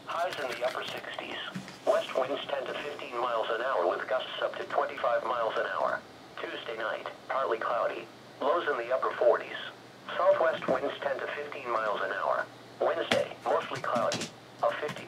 Highs in the upper 60s. West winds 10 to 15 miles an hour with gusts up to 25 miles an hour. Tuesday night, partly cloudy. Lows in the upper 40s. Southwest winds 10 to 15 miles an hour. Wednesday, mostly cloudy. A 50.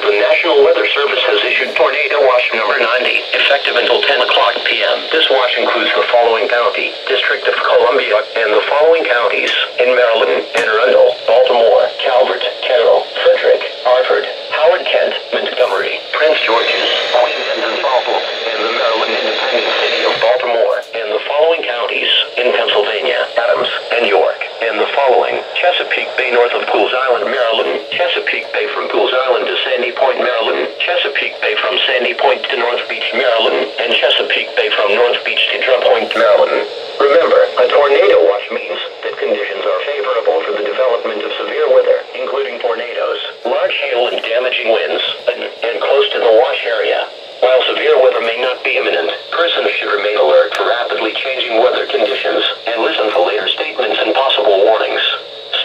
The National Weather Service has issued tornado watch number 90, effective until 10 o'clock p.m. This watch includes the following county, District of Columbia, and the following counties in Maryland, Anne Arundel, Baltimore, Calvert, Carroll, Frederick, Hartford, Howard Kent, Montgomery, Prince George's, Queens and Falmouth, and the Maryland Independent City of Baltimore, and the following counties in Pennsylvania, Adams and York, and the following, Chesapeake Bay north of Pools Island, Maryland, Chesapeake Bay from Pools Island to Sandy Point, Maryland, Chesapeake Bay from Sandy Point to North Beach, Maryland, and Chesapeake Bay from North Beach to Drum Point, Maryland. Remember, a tornado watch means that conditions are favorable for the development of severe weather, including tornadoes, large hail and damaging winds, and close to the watch area. While severe weather may not be imminent, persons should remain alert for rapidly changing weather conditions and listen for later statements and possible warnings.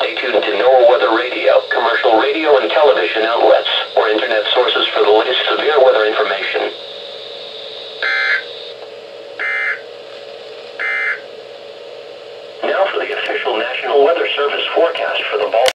Stay tuned to NOAA Weather Radio, commercial radio and television outlets.